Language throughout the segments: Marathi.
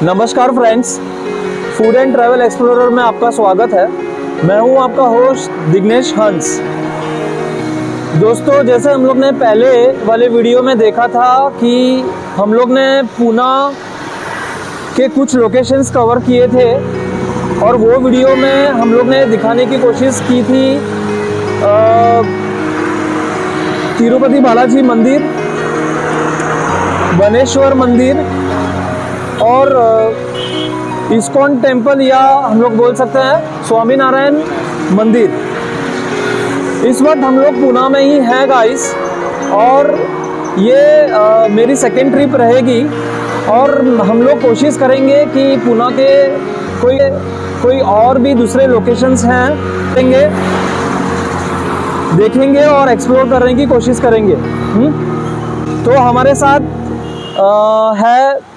नमस्कार friends, food end travel explorer में आपका स्वागत है। मैं हूं आपका होस्ट दिग्नेश हंस। दोस्तों, जैसे हम लोग ने पहले वाले वीडियो में देखा था कि हम लोग ने पूना के कुछ लोकेशंस कवर किए थे और वो वीडियो में हम लोग ने दिखाने की कोशिश की थी तिरुपति बालाजी मंदिर, बनेश्वर मंदिर और इस्कॉन टेम्पल, या हम लोग बोल सकते हैं स्वामीनारायण मंदिर। इस वक्त हम लोग पूना में ही हैं गाइस, और ये मेरी सेकेंड ट्रिप रहेगी और हम लोग कोशिश करेंगे कि पूना के कोई और भी दूसरे लोकेशंस हैं देखेंगे और एक्सप्लोर करने की कोशिश करेंगे। तो हमारे साथ है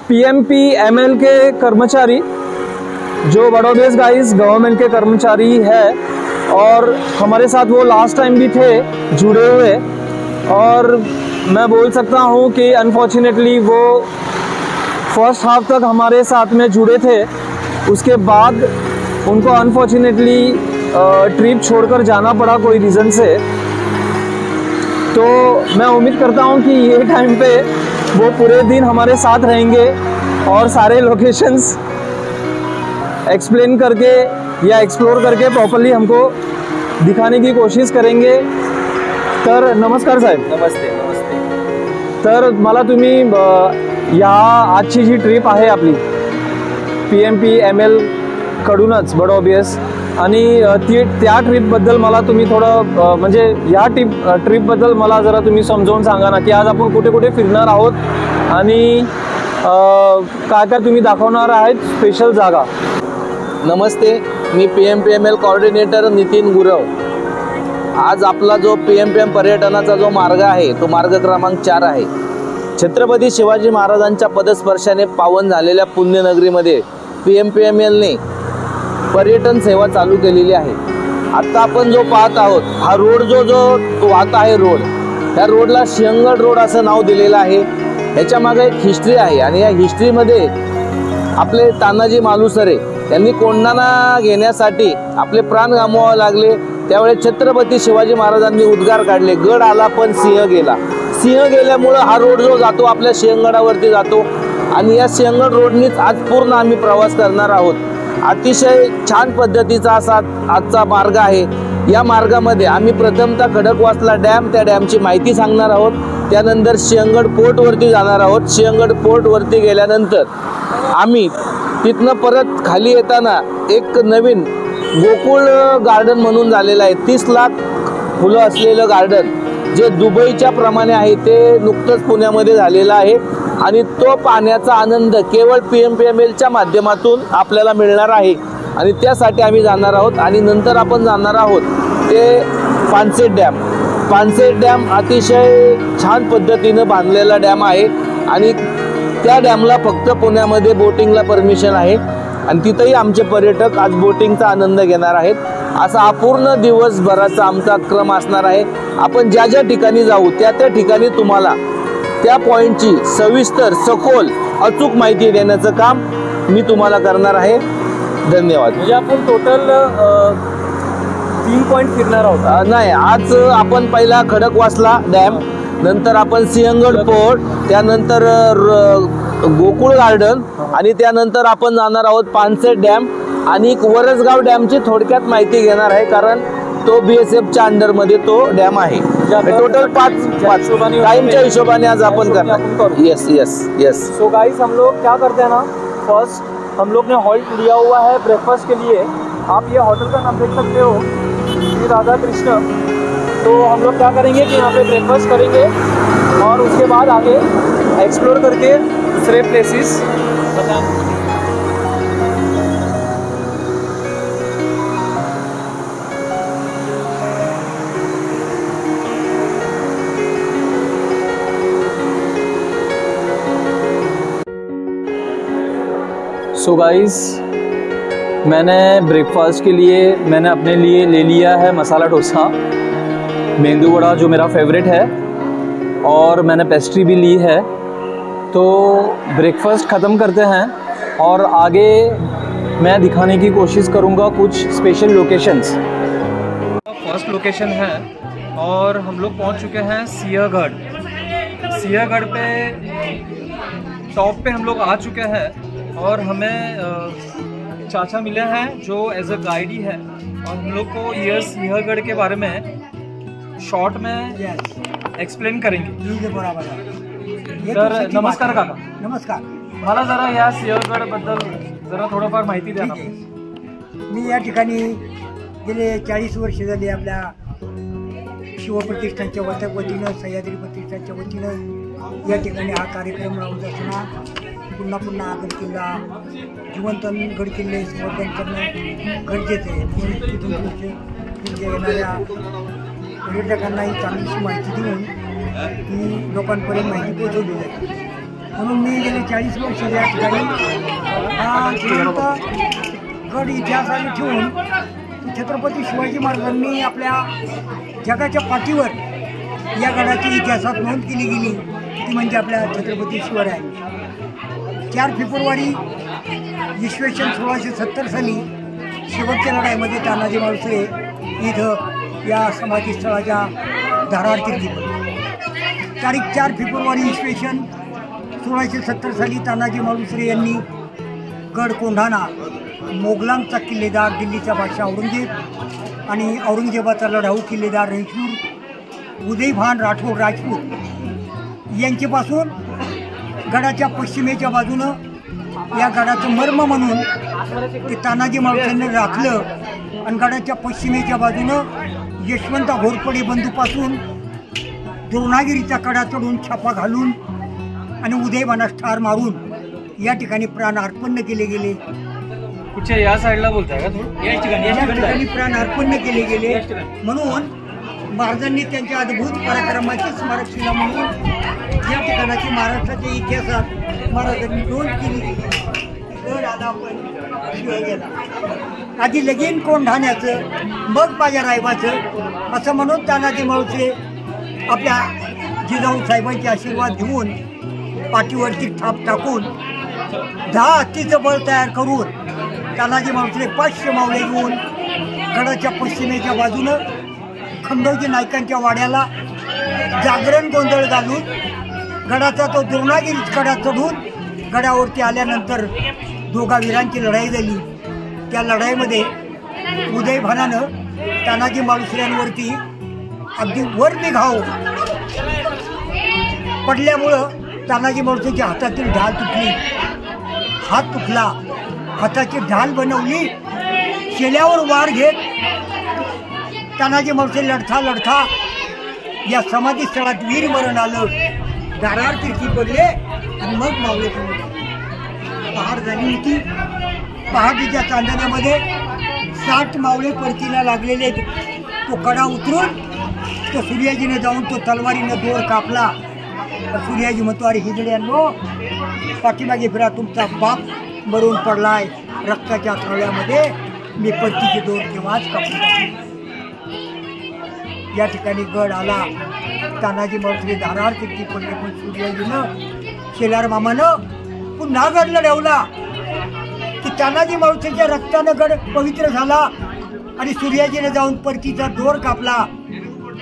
PMPML के कर्मचारी, जो बड़ोदेश गाइस गवर्नमेंट के कर्मचारी है, और हमारे साथ वो लास्ट टाइम भी थे जुड़े हुए। और मैं बोल सकता हूँ कि अनफॉर्चुनेटली वो फर्स्ट हाफ तक हमारे साथ में जुड़े थे, उसके बाद उनको अनफॉर्चुनेटली ट्रिप छोड़कर जाना पड़ा कोई रीज़न से। तो मैं उम्मीद करता हूँ कि ये टाइम पे वो पूरे दिन हमारे साथ रहेंगे और सारे लोकेशंस एक्सप्लेन करके या एक्सप्लोर करके प्रॉपर्ली हमको दिखाने की कोशिश करेंगे। तर नमस्कार साहेब। नमस्ते नमस्ते। तर मला तुम्ही ह्या आजची जी ट्रिप आहे आपली PMPML कडूनच बड ऑबियस, आणि त्या ट्रिपबद्दल मला तुम्ही थोडं म्हणजे ह्या ट्रिपबद्दल मला जरा तुम्ही समजावून सांगा ना, की आज आपण कुठे कुठे फिरणार आहोत आणि काय काय तुम्ही दाखवणार आहेत स्पेशल जागा। नमस्ते, मी PMPML कोऑर्डिनेटर नितीन गुरव। आज आपला जो PMPM पर्यटनाचा जो मार्ग आहे तो मार्ग क्रमांक 4 आहे। छत्रपती शिवाजी महाराजांच्या पदस्पर्शाने पावन झालेल्या पुण्यनगरीमध्ये PMPMLने पर्यटन सेवा चालू केलेली आहे। आता आपण जो पाहत आहोत हा रोड जो वाहत आहे रोड, त्या रोडला सिंहगड रोड असं नाव दिलेलं आहे। याच्या मागे एक हिस्ट्री आहे आणि या हिस्ट्रीमध्ये आपले तानाजी मालुसरे यांनी कोंढाणा घेण्यासाठी आपले प्राण गमवावे लागले। त्यावेळेस छत्रपती शिवाजी महाराजांनी उद्गार काढले, गड आला पण सिंह गेला। सिंह गेल्यामुळे हा रोड जो जातो आपल्या सिंहगडावरती जातो, आणि या सिंहगड रोडनीच आज पूर्ण आम्ही प्रवास करणार आहोत। अतिशय छान पद्धतीचा असा आजचा मार्ग आहे। या मार्गामध्ये आम्ही प्रथमतः खडकवासला डॅम, त्या डॅमची माहिती सांगणार आहोत। त्यानंतर सिंहगड पोर्टवरती जाणार आहोत। सिंहगड पोर्टवरती गेल्यानंतर आम्ही तिथनं परत खाली येताना एक नवीन गोकुळ गार्डन म्हणून झालेलं आहे, 30 लाख फुलं असलेलं गार्डन, जे दुबईच्या प्रमाणे आहे, ते नुकतंच पुण्यामध्ये झालेलं आहे। आणि तो पाहण्याचा आनंद केवळ PMPMLच्या माध्यमातून आपल्याला मिळणार आहे, आणि त्यासाठी आम्ही जाणार आहोत। आणि नंतर आपण जाणार आहोत ते पानसेट डॅम अतिशय छान पद्धतीने बांधलेला डॅम आहे, आणि त्या डॅमला फक्त पुण्यामध्ये बोटिंगला परमिशन आहे, आणि तिथेही आमचे पर्यटक आज बोटिंगचा आनंद घेणार आहेत। असा अपूर्ण दिवसभराचा आमचा क्रम असणार आहे। आपण ज्या ज्या ठिकाणी जाऊ त्या ठिकाणी तुम्हाला त्या पॉइंटची सविस्तर सखोल अचूक माहिती देण्याचं काम मी तुम्हाला करणार आहे। धन्यवाद। म्हणजे आपण टोटल 3 पॉइंट फिरणार आहोत। नाही, आज आपण पहिला खडकवासला डॅम, नंतर आपण सिंहगड पोर्ट, त्यानंतर गोकुळ गार्डन, आणि त्यानंतर आपण जाणार आहोत पानसेट डॅम आणि वरसगाव डॅमची थोडक्यात माहिती घेणार आहे, कारण तो BSFच्या अंडरमध्ये तो डॅम आहे। टोटल 5 टाइमच्या हिशोबाने आज अपन करना। यस। सो गाइस, हम लोग क्या करते हैं ना, फर्स्ट हम लोग ने हॉल्ट लिया हुआ है ब्रेकफास्ट के लिए। आप ये होटल का नाम देख सकते हो, श्री राधा कृष्ण। तो हम लोग क्या करेंगे कि यहाँ पे ब्रेकफास्ट करेंगे और उसके बाद आगे एक्सप्लोर करके दूसरे प्लेसेस बताएंगे। सो गाइस, मैंने ब्रेकफास्ट के लिए अपने लिए ले लिया है मसाला डोसा, मेंदू वड़ा जो मेरा फेवरेट है, और मैंने पेस्ट्री भी ली है। तो ब्रेकफास्ट ख़त्म करते हैं और आगे मैं दिखाने की कोशिश करूँगा कुछ स्पेशल लोकेशंस। फर्स्ट लोकेशन है और हम लोग पहुँच चुके हैं सिंहगढ़। सिंहगढ़ पे टॉप पे हम लोग आ चुके हैं और हमें चाचा मिले हैं जो एज अ गाइड ही है और हम लोग को ये सिंहगढ़ के बारे में शॉर्ट में एक्सप्लेन करेंगे। तर नमस्कार काका। नमस्कार। मला जरा या सिंहगडबद्दल जरा थोडंफार माहिती द्या ना। मी या ठिकाणी गेले 40 वर्ष झाली आपल्या शिवप्रतिष्ठानच्या वतीनं, सह्याद्री प्रतिष्ठानच्या वतीनं या ठिकाणी हा कार्यक्रम राबवत असताना पुन्हा पुन्हा गड किल्ला जिवंत गड किल्ले संवर्धन करणं गरजेचं आहे। म्हणून तिथून येणाऱ्या पर्यटकांनाही चांगलीशी माहिती देऊन ती लोकांपर्यंत माहिती पोहोचवली जाते। म्हणून मी गेले 40 वर्ष या ठिकाणी हा जिवंत गड इतिहासाने ठेवून छत्रपती शिवाजी महाराजांनी आपल्या जगाच्या पाठीवर या गडाची इतिहासात नोंद केली गेली ती म्हणजे आपल्या छत्रपती शिवरायांनी 4 फेब्रुवारी इसवी सन 1670 साली शेवटच्या लढाईमध्ये तानाजी मालुसरे इथं या समाधीस्थळाच्या धारार कीर्ती पडली। तारीख 4 फेब्रुवारी इसवी सन 1670 साली तानाजी मालुसरे यांनी गड कोंढाणा, मोगलांचा किल्लेदार दिल्लीचा बादशाह औरंगजेब आणि औरंगजेबाचा लढाऊ किल्लेदार रणशूर उदयभान राठोड राजपूत यांच्यापासून गडाच्या पश्चिमेच्या बाजूनं या गडाचं मर्म म्हणून ते तानाजी मालुसरेंनी राखलं आणि गडाच्या पश्चिमेच्या बाजूनं यशवंता घोरपडे बंधूपासून द्रोणागिरीचा कडा चढून छापा घालून आणि उदयभानास ठार मारून या ठिकाणी प्राण अर्पण केले गेले। कुछ या साईडला बोलताय का तुम्ही? या ठिकाणी प्राण अर्पण केले गेले म्हणून महाराजांनी त्यांच्या अद्भुत पराक्रमाची स्मारकशिला म्हणून या ठिकाणाची महाराष्ट्राच्या इतिहासात महाराजांनी नोंद केली। गड आला पण शिवाय गेला, आधी लगीन कोंढाण्याचं मग माझ्या रायबाचं असं म्हणून तानाजी मालुसरे आपल्या जिजाऊ साहेबांचे आशीर्वाद घेऊन पाठीवरची थाप टाकून 10 हत्तीचं बळ तयार करून तानाजी मालुसरे 500 मावळे घेऊन गडाच्या पश्चिमेच्या बाजूनं खंडोजी नायकांच्या वाड्याला जागरण गोंधळ घालून गडाचा तो द्रोणागिरी कडा चढून गडावरती आल्यानंतर दोघा वीरांची लढाई झाली। त्या लढाईमध्ये उदयभानानं तानाजी मालुसऱ्यांवरती अगदी वरती घाव पडल्यामुळं तानाजी मालुसरेच्या हातातील ढाल तुटली, हात तुटला, हाताची ढाल बनवली, शेल्यावर वार घेत तानाजी मालुसरे लढता या समाधी स्थळात वीर मरण आलं, दारार कीर्ती पडले आणि मग मावळे पहाड झाली होती। पहाडीच्या चांदण्यामध्ये 60 मावळे परतीला लागलेले। तो कडा उतरून तो सूर्याजीने जाऊन तो तलवारीनं दोर कापला। सूर्याजी म्हणतो, अरे हिजड्यांनो, पाठीमागे फिरा, तुमचा बाप मरून पडलाय रक्ताच्या थोड्यामध्ये, मी परतीचे दोर केव्हाच कापून टाकले। या ठिकाणी गड आला, तानाजी मालुसरे धारार कीर्ती पडले, पण सूर्याजीनं शेलार मामानं पुन्हा गड लढवला की तानाजी मालुसरेच्या रक्तानं गड पवित्र झाला आणि सूर्याजीने जाऊन परतीचा दोर कापला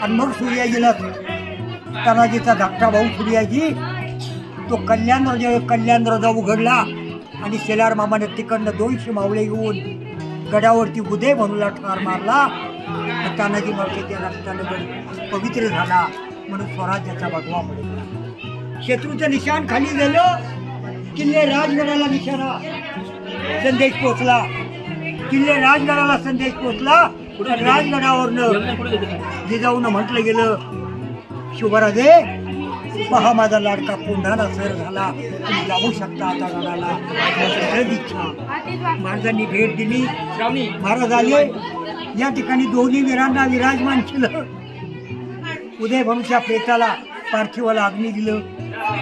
आणि मग सूर्याजीला तानाजीचा धाकटा भाऊ सूर्याजी तो कल्याण रजा उघडला आणि शेलार मामानं तिकडनं 200 मावळे घेऊन गडावरती उदय भानूला ठार मारला। तानाजी मालुसरेच्या रक्तानं गड पवित्र झाला म्हणून स्वराज्याचा भगवा पडला। शत्रूचं निशाण खाली झालं, किल्ले राजगडाला निशाणा संदेश पोचला, किल्ले राजगडाला संदेश पोचला। राजगडावरनं जिजाऊनं म्हटलं गेलं, शुभराजे पहा माझा लाडका कोंढाणा सर झाला, तुम्ही जाऊ शकता आता गडाला, इच्छा। महाराजांनी भेट दिली, महाराज आले, या ठिकाणी दोन्ही वीरांना विराजमान केलं। उदय भानूच्या प्रेताला पार्थिवाला अग्नी दिलं,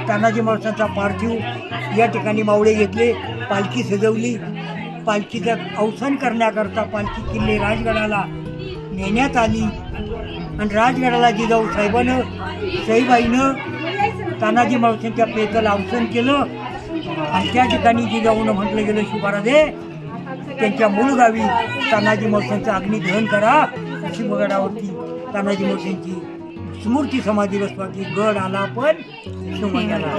तानाजी मालुसरेंचा पार्थिव या ठिकाणी मावळे घेतले, पालखी सजवली, पालखीचं अवसान करण्याकरता पालखी किल्ले राजगडाला नेण्यात आली आणि राजगडाला जिजाऊ साहेबानं सईबाईनं तानाजी मालुसरेंच्या प्रेताला अवसान केलं आणि त्या ठिकाणी जे जाऊन म्हटलं गेलं शिवराजे त्यांच्या मूळ गावी तानाजी मावशींचं अग्निदहन करा. शिवगडावरती तानाजी मावशींची स्मृती समाधी बसवाची. गड आला पण शिवगडाला.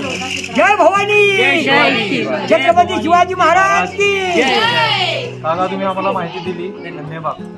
जय भवानी. छत्रपती शिवाजी महाराज की. काका तुम्ही आम्हाला माहिती दिली, धन्यवाद.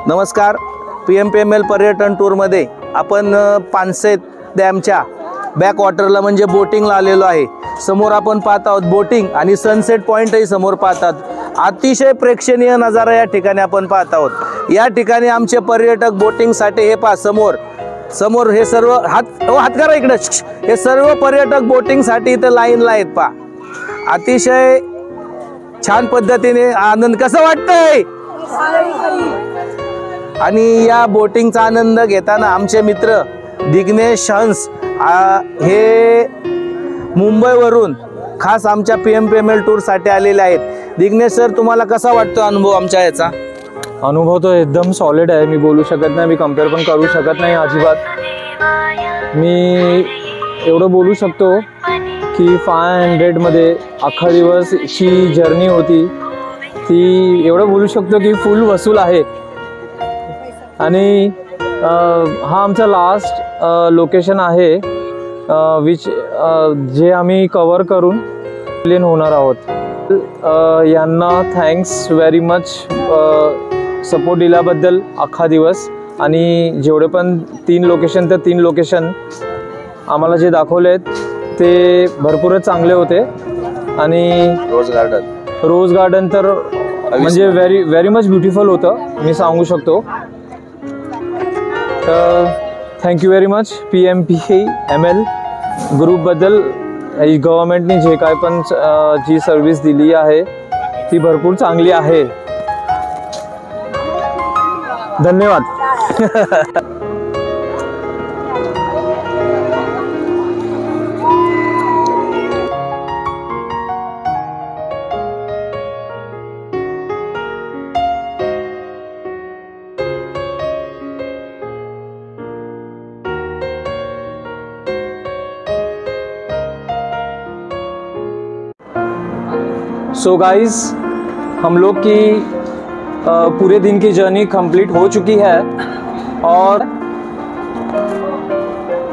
नमस्कार, PMPML पर्यटन टूरमध्ये आपण पानसे डॅमच्या बॅकवॉटरला म्हणजे बोटिंगला आलेलो आहे। समोर आपण पाहत आहोत बोटिंग आणि सनसेट पॉइंटही समोर पाहतात. अतिशय प्रेक्षणीय नजारा या ठिकाणी आपण पाहत आहोत. या ठिकाणी आमचे पर्यटक बोटिंगसाठी हे पहा समोर हे सर्व हात करा इकडे, हे सर्व पर्यटक बोटिंगसाठी इथं लाईनला आहेत पहा. अतिशय छान पद्धतीने आनंद कसं वाटतंय. आणि या बोटिंगचा आनंद घेताना आमचे मित्र दिग्नेश हंस हे मुंबईवरून खास आमच्या PMPML टूर साठी आलेले आहेत. दिग्नेश सर, तुम्हाला कसा वाटतो अनुभव आमच्या याचा? अनुभव तो एकदम सॉलिड आहे. मी बोलू शकत नाही, मी कम्पेअर पण करू शकत नाही अजिबात. मी एवढं बोलू शकतो की 500 मध्ये अख्खा दिवसची जर्नी होती ती एवढं बोलू शकतो की फुल वसूल आहे. आणि हा आमचा लास्ट लोकेशन आहे विच जे आम्ही कवर करून प्लेन होणार आहोत. यांना थँक्स व्हेरी मच सपोर्ट दिल्याबद्दल अख्खा दिवस. आणि जेवढे पण 3 लोकेशन आम्हाला जे दाखवलेत ते भरपूरच चांगले होते. आणि रोज गार्डन तर म्हणजे व्हेरी मच ब्युटिफुल होतं मी सांगू शकतो. तर थँक्यू व्हेरी मच PMPML ग्रुपबद्दल. गव्हर्नमेंटने जे काय पण जी सर्व्हिस दिली आहे ती भरपूर चांगली आहे. धन्यवाद. सो गाइस, हम लोग की पूरे दिन की जर्नी कंप्लीट हो चुकी है और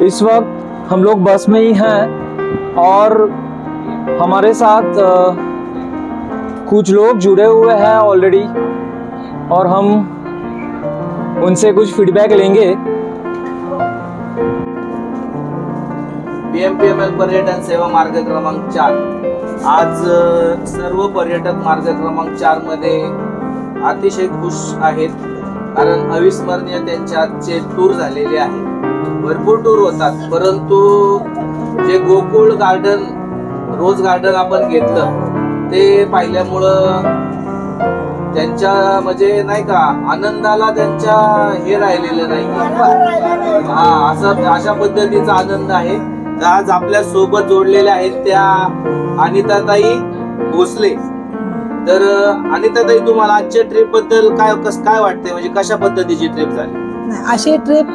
इस वक्त हम लोग बस में ही हैं और हमारे साथ कुछ लोग जुड़े हुए हैं ऑलरेडी और हम उनसे कुछ फीडबैक लेंगे. PMPML पर्यटन सेवा मार्ग क्रमांक 4. आज सर्व पर्यटक मार्ग क्रमांक 4 मध्ये अतिशय खुश आहेत, कारण अविस्मरणीय त्यांचे आजचे टूर झालेले आहे. भरपूर टूर होतात, परंतु जे गोकुळ गार्डन, रोज गार्डन आपण घेतलं ते पाहिल्यामुळं त्यांच्या म्हणजे नाही का आनंदाला त्यांच्या हे राहिलेलं नाही. अशा पद्धतीचा आनंद आहे. आज आपल्या सोबत जोडलेल्या आहेत त्या अनिताताई भोसले. तर अनिताताई, तुम्हाला आजच्या ट्रिप बद्दल काय वाटते, म्हणजे कशा पद्धतीची ट्रिप झाली? अशी ट्रिप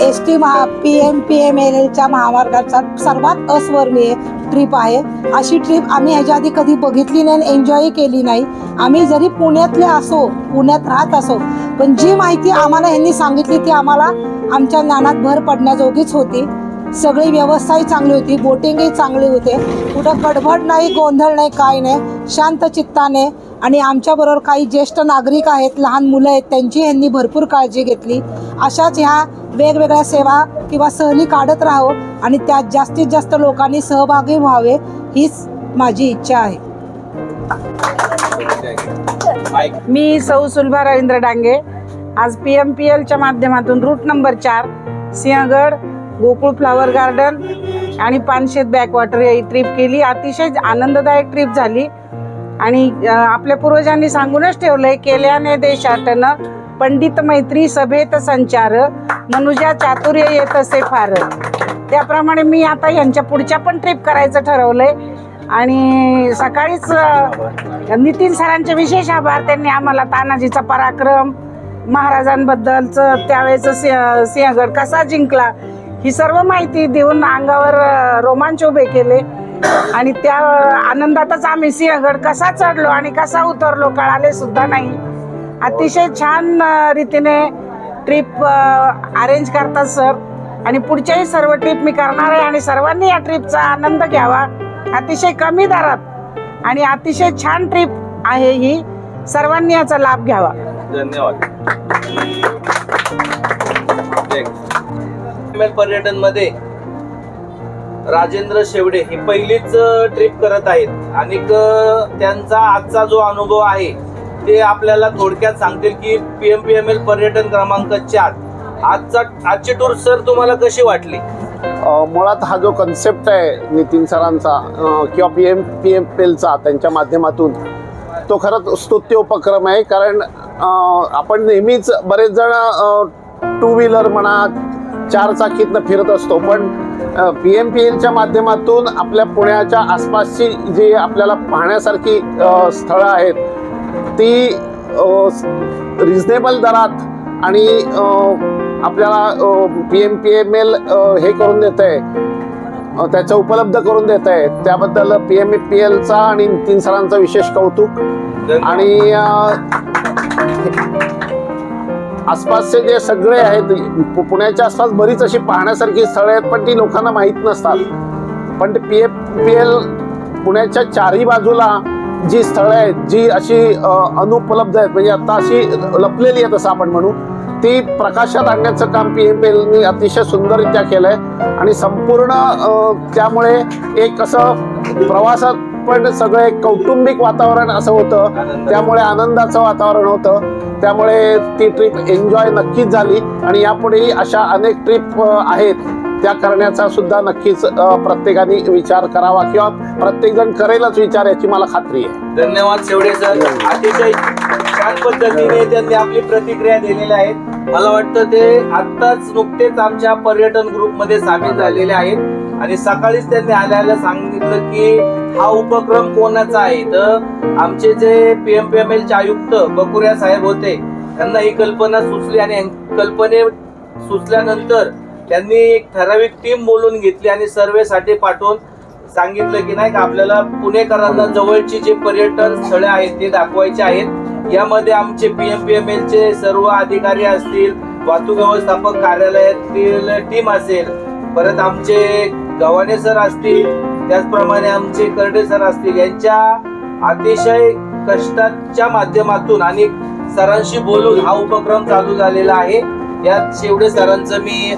ST PMPML महामार्गाचा सर्वात अस्वर्णीय ट्रिप आहे. अशी ट्रिप आम्ही ह्याच्या आधी कधी बघितली नाही, एन्जॉय केली नाही. आम्ही जरी पुण्यातले असो, पुण्यात राहत असो, पण जी माहिती आम्हाला ह्यांनी सांगितली ती आम्हाला आमच्या ज्ञानात भर पडण्याजोगीच होती. सगळी व्यवस्थाही चांगली होती, बोटिंगही चांगली होते, कुठं गडबड नाही, गोंधळ नाही, काय नाही, शांत चित्ताने. आणि आमच्याबरोबर काही ज्येष्ठ नागरिक आहेत, लहान मुलं आहेत, त्यांची ह्यांनी भरपूर काळजी घेतली. अशाच ह्या वेगवेगळ्या सेवा किंवा सहली काढत राहो आणि त्यात जास्तीत जास्त लोकांनी सहभागी व्हावे हीच माझी इच्छा आहे. मी सौ सुलभा रवींद्र डांगे. आज PMPLच्या माध्यमातून route number 4 Sinhagad, Gokul flower garden आणि पानशेत बॅकवॉटर ही ट्रिप केली. अतिशय आनंददायक ट्रिप झाली. आणि आपल्या पूर्वजांनी सांगूनच ठेवलंय, केल्याने देशाटन पंडित मैत्री सभेत संचार, मनुजा चातुर्य येत असे फार. त्याप्रमाणे मी आता यांच्या पुढच्या पण ट्रिप करायचं ठरवलंय. आणि सकाळीच नितीन सरांचे विशेष आभार. त्यांनी आम्हाला तानाजीचा पराक्रम, महाराजांबद्दलचं त्यावेळेचं सिंहगड कसा जिंकला ही सर्व माहिती देऊन अंगावर रोमांच उभे केले. आणि त्या आनंदातच आम्ही सिंहगड कसा चढलो आणि कसा उतरलो कळाले सुद्धा नाही. अतिशय छान रीतीने ट्रिप अरेंज करतात सर. आणि पुढच्याही सर्व ट्रिप मी करणार आहे आणि सर्वांनी या ट्रिपचा आनंद घ्यावा अतिशय कमी दरात. आणि अतिशय छान ट्रिप आहे ही, सर्वांनी याचा लाभ घ्यावा. धन्यवाद. पर्यटन मध्ये राजेंद्र शेवडे ही पहिलीच ट्रिप करत आहेत आणि त्यांचा आजचा जो अनुभव आहे ते आपल्याला थोडक्यात सांगतील की PMPML पर्यटन क्रमांक 4 आजची टूर सर तुम्हाला कशी वाटली? मुळात हा जो कन्सेप्ट आहे नितीन सरांचा किंवा PMPMLचा त्यांच्या माध्यमातून तो खरंच स्तुत्य उपक्रम आहे. कारण आपण नेहमीच बरेच जण 2 व्हीलर म्हणा 4 चाकीतनं फिरत असतो, पण PMPLच्या माध्यमातून आपल्या पुण्याच्या आसपासची जी आपल्याला पाहण्यासारखी स्थळं आहेत ती रिजनेबल दरात आणि आपल्याला PMPML हे करून देत आहे, त्याचं उपलब्ध करून देत आहे. त्याबद्दल PMPLचा आणि नितीन सरांचं विशेष कौतुक. आणि आसपासचे जे सगळे आहेत पुण्याच्या आसपास बरीच अशी पाहण्यासारखी स्थळे आहेत, पण ती लोकांना माहीत नसतात. पण ते PMPL पुण्याच्या 4ही बाजूला जी स्थळं आहेत जी अशी अनुपलब्ध आहेत, म्हणजे आता अशी लपलेली आहेत असं आपण म्हणू, ती प्रकाशात आणण्याचं काम PMPLने अतिशय सुंदररित्या केलंय. आणि संपूर्ण त्यामुळे एक असं प्रवासात पण सगळं एक कौटुंबिक वातावरण असं होतं, त्यामुळे आनंदाचं वातावरण होतं. त्यामुळे ती ट्रिप एन्जॉय नक्कीच झाली आणि यापुढेही अशा अनेक ट्रिप आहेत त्या करण्याचा सुद्धा नक्कीच प्रत्येकाने विचार करावा किंवा प्रत्येकजण करेलच विचार, याची मला खात्री आहे. धन्यवाद शेवडे सर, अतिशय छान पद्धतीने त्यांनी आपली प्रतिक्रिया दिलेल्या आहेत. मला वाटतं ते आत्ताच नुकतेच आमच्या पर्यटन ग्रुपमध्ये सामील झालेले आहेत आणि सकाळीच त्यांनी आल्याला सांगितलं की हा उपक्रम कोणाचा आहे. तर आमचे जे PMPMLचे आयुक्त बकुरिया साहेब होते त्यांना ही कल्पना सुचली आणि कल्पने सुचल्यानंतर त्यांनी एक ठराविक टीम बोलून घेतली आणि सर्वेसाठी पाठवून सांगितलं की नाही का आपल्याला पुणेकरांना जवळची जे पर्यटन स्थळे आहेत ते दाखवायचे आहेत. यामध्ये आमचे PMPMLचे सर्व अधिकारी असतील, वाहतूक व्यवस्थापक कार्यालयातील टीम असेल, परत आमचे गव्हाणे सर असतील, त्याचप्रमाणे आमचे करडे सर असतील, यांच्या अतिशय कष्टाच्या माध्यमातून आणि सरांशी बोलून हा उपक्रम चालू झालेला आहे. यात शेवडे सरांचं मी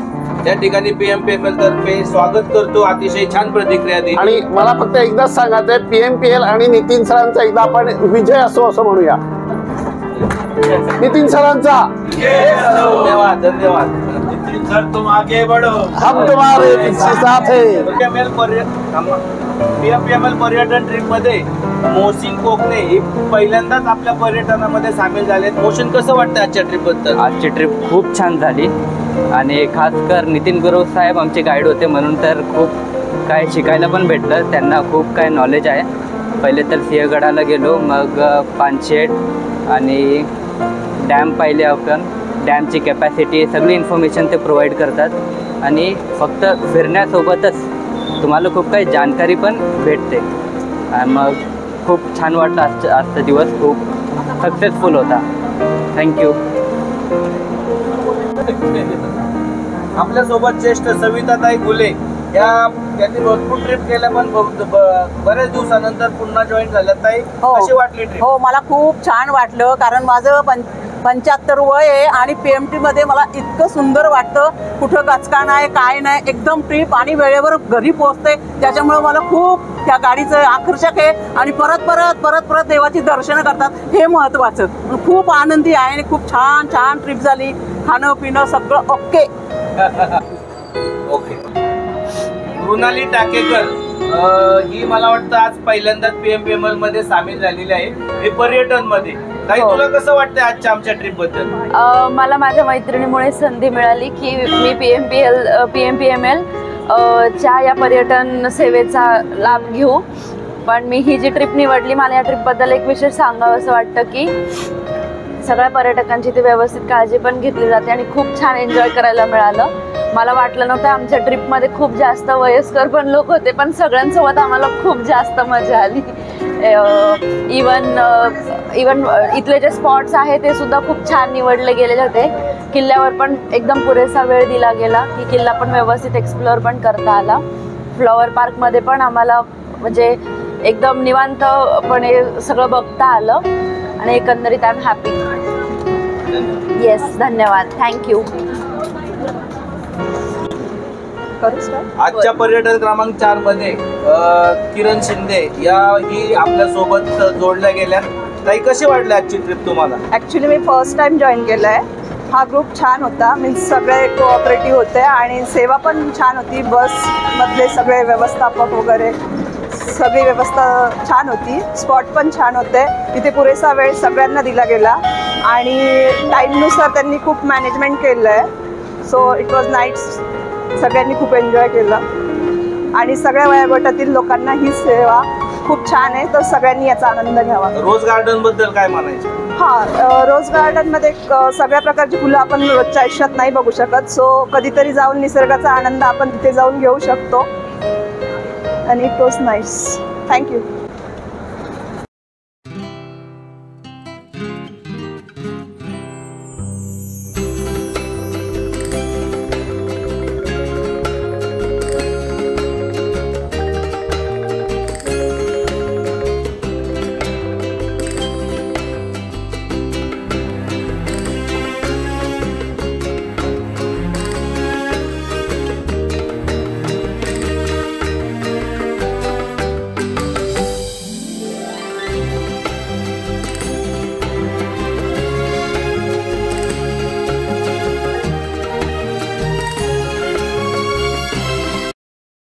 या ठिकाणी PMPML तर्फे स्वागत करतो. अतिशय छान प्रतिक्रिया दिली. आणि मला फक्त एकदाच सांगायचंय PMPL आणि नितीन सरांचा एकदा आपण विजय असो असं म्हणूया. नितीन सरांचा धन्यवाद. धन्यवाद नितीन सर, तुम आगे बढ़ो, हम तुम्हारे पीछे साथ हैं. PMPML पर्यटन ट्रिप मध्ये मोहसिन कोकणे हे पहिल्यांदाच आपल्या पर्यटनामध्ये सामील झाले. मोहसिन, कसं वाटतं आजच्या ट्रिप बद्दल? आजची ट्रिप खूप छान झाली आणि खासकर नितीन गुरव साहेब आमचे गाईड होते म्हणून तर खूप काय शिकायला पण भेटलं. त्यांना खूप काय नॉलेज आहे. पहिले तर सिंहगडाला गेलो, मग पानशेत आणि डॅम पाहिले. आपण डॅमची कॅपॅसिटी सगळी इन्फॉर्मेशन ते प्रोव्हाइड करतात आणि फक्त फिरण्यासोबतच तुम्हाला खूप काही जानकारी पण भेटते. मग खूप छान वाटलं. आजचा दिवस खूप सक्सेसफुल होता. थँक्यू. आपल्यासोबत ज्येष्ठ सविताताई गुले या त्यांनी भरपूर ट्रिप केल्या पण बऱ्याच दिवसानंतर पुन्हा जॉईन झाल्या. ताई, कशी वाटली ट्रिप? हो, मला खूप छान वाटलं कारण माझं 75 वय आहे आणि PMT मध्ये मला इतकं सुंदर वाटतं. कुठं गचका नाही, काय नाही, एकदम ट्रिप आणि वेळेवर घरी पोहोचते. त्याच्यामुळे मला खूप त्या गाडीचं आकर्षक आहे आणि परत परत परत परत देवाची दर्शनं करतात, हे महत्त्वाचं. खूप आनंदी आहे आणि खूप छान छान ट्रिप झाली. खाणं पिणं सगळं ओके. ओके. मृणाली टाकेकर ही मला वाटतं आज पहिल्यांदाच PMPML मध्ये सामील झालेली आहे हे पर्यटन मध्ये. ताई, तुला कसं वाटतंय आजच्या आमच्या ट्रिप बद्दल? मला माझ्या मैत्रिणीमुळे संधी मिळाली की मी PMPML च्या या पर्यटन सेवेचा लाभ घेऊ. पण मी ही जी ट्रिप निवडली, मला या ट्रिपबद्दल एक विशेष सांगावं असं वाटतं की सगळ्या पर्यटकांची ती व्यवस्थित काळजी पण घेतली जाते आणि खूप छान एन्जॉय करायला मिळालं. मला वाटलं नव्हतं आमच्या ट्रिपमध्ये खूप जास्त वयस्कर पण लोक होते, पण सगळ्यांसोबत आम्हाला खूप जास्त मजा आली. इवन इथले जे स्पॉट्स आहे ते सुद्धा खूप छान निवडले गेलेले होते. किल्ल्यावर पण एकदम पुरेसा वेळ दिला गेला की किल्ला पण व्यवस्थित एक्सप्लोअर पण करता आला. फ्लॉवर पार्कमध्ये पण आम्हाला म्हणजे एकदम निवांतपणे सगळं बघता आलं आणि एकंदरीत आय एम हॅपी. येस, धन्यवाद. थँक्यू. आजच्या पर्यटन क्रमांक 4 मध्ये किरण शिंदे या ही आपल्या सोबत जोडल्या गेल्या. ताई, कशी वाटली आजची ट्रिप तुम्हाला? ॲक्च्युली मी फर्स्ट टाइम जॉईन केलं आहे. हा ग्रुप छान होता, मीन्स सगळे कोऑपरेटिव्ह होते आणि सेवा पण छान होती. बसमधले सगळे व्यवस्थापक वगैरे सगळी व्यवस्था छान होती. स्पॉट पण छान होते. तिथे पुरेसा वेळ सगळ्यांना दिला गेला आणि टाईमनुसार त्यांनी खूप मॅनेजमेंट केलं आहे. So it was nights. सगळ्यांनी खूप एन्जॉय केलं आणि सगळ्या वयोगटातील लोकांना ही सेवा खूप छान आहे. तर सगळ्यांनी याचा आनंद घ्यावा. रोज गार्डन बद्दल काय म्हणायचं? हां, रोज गार्डनमध्ये सगळ्या प्रकारची फुलं आपण रोजच्या आयुष्यात नाही बघू शकत. सो कधीतरी जाऊन निसर्गाचा आनंद आपण तिथे जाऊन घेऊ शकतो. आणि इट वॉज नाईस. थँक्यू.